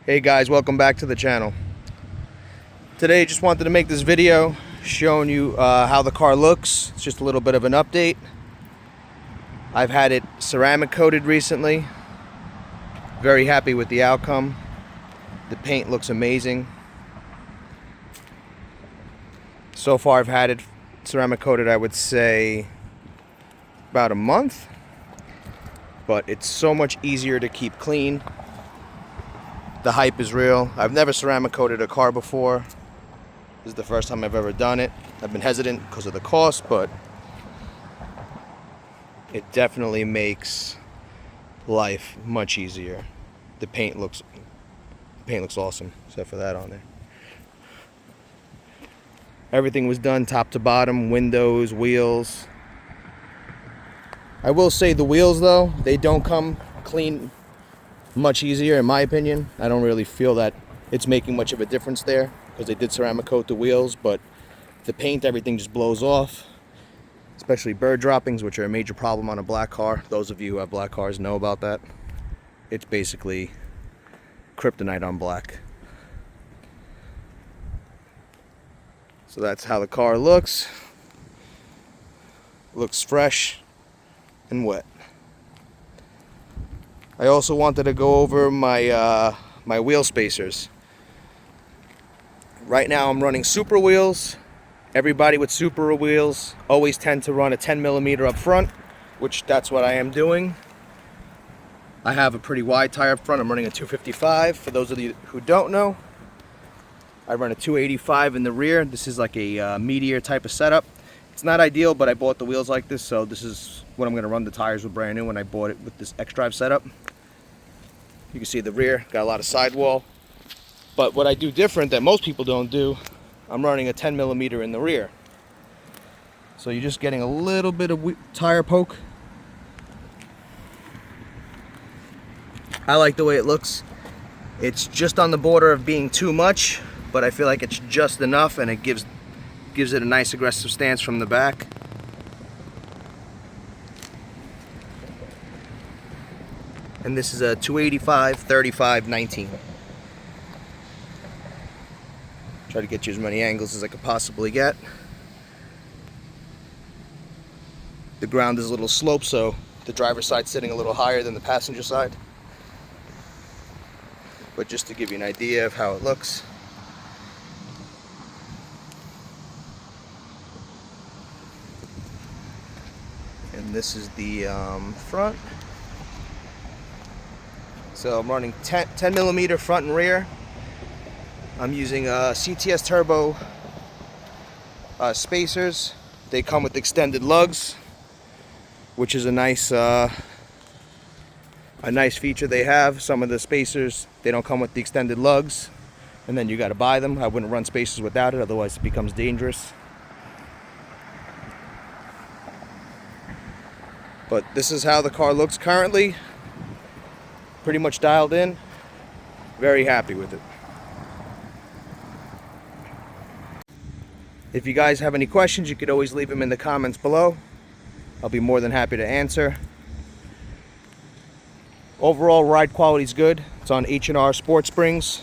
Hey guys, welcome back to the channel. Today just wanted to make this video showing you how the car looks. It's just a little bit of an update. I've had it ceramic coated recently. Very happy with the outcome. The paint looks amazing. So far I've had it ceramic coated, I would say about a month, but it's so much easier to keep clean. The hype is real. I've never ceramic coated a car before. This is the first time I've ever done it. I've been hesitant because of the cost, but it definitely makes life much easier. The paint looks awesome, except for that on there. Everything was done top to bottom, windows, wheels. I will say the wheels though, they don't come clean much easier in my opinion. I don't really feel that it's making much of a difference there because they did ceramic coat the wheels, but the paint, everything just blows off, especially bird droppings, which are a major problem on a black car. Those of you who have black cars know about that. It's basically kryptonite on black. So that's how the car looks. Looks fresh and wet. I also wanted to go over my my wheel spacers. Right now I'm running Supra wheels. Everybody with Supra wheels always tend to run a 10mm up front, which that's what I am doing. I have a pretty wide tire up front. I'm running a 255. For those of you who don't know, I run a 285 in the rear. This is like a meteor type of setup. It's not ideal, but I bought the wheels like this, so this is what I'm going to run. The tires were brand new when I bought it with this Xdrive setup. You can see the rear, got a lot of sidewall. But what I do different that most people don't do, I'm running a 10mm in the rear. So you're just getting a little bit of tire poke. I like the way it looks. It's just on the border of being too much, but I feel like it's just enough, and it gives it a nice aggressive stance from the back. And this is a 285, 35, 19. Try to get you as many angles as I could possibly get. The ground is a little sloped, so the driver's side's sitting a little higher than the passenger side. But just to give you an idea of how it looks. And this is the front. So I'm running 10mm front and rear. I'm using CTS TURBO spacers. They come with extended lugs, which is a nice feature they have. Some of the spacers, they don't come with the extended lugs, and then you got to buy them. I wouldn't run spacers without it, otherwise it becomes dangerous. But this is how the car looks currently. Pretty much dialed in. Very happy with it. If you guys have any questions, you could always leave them in the comments below. I'll be more than happy to answer. Overall, ride quality is good. It's on H&R Sport Springs.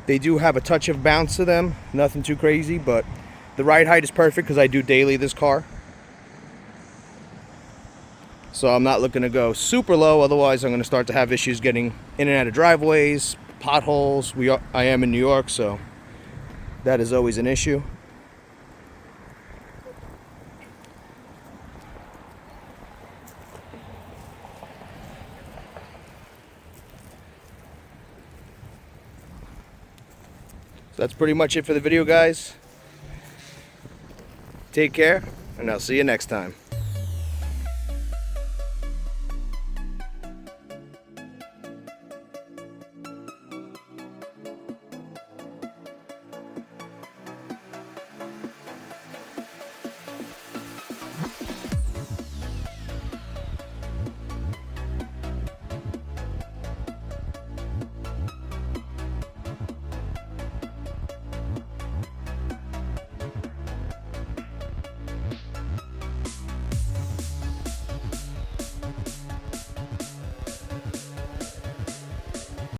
They do have a touch of bounce to them, nothing too crazy, but the ride height is perfect because I do daily this car. So I'm not looking to go super low, otherwise I'm going to start to have issues getting in and out of driveways, potholes. I am in New York, so that is always an issue. So that's pretty much it for the video, guys. Take care, and I'll see you next time.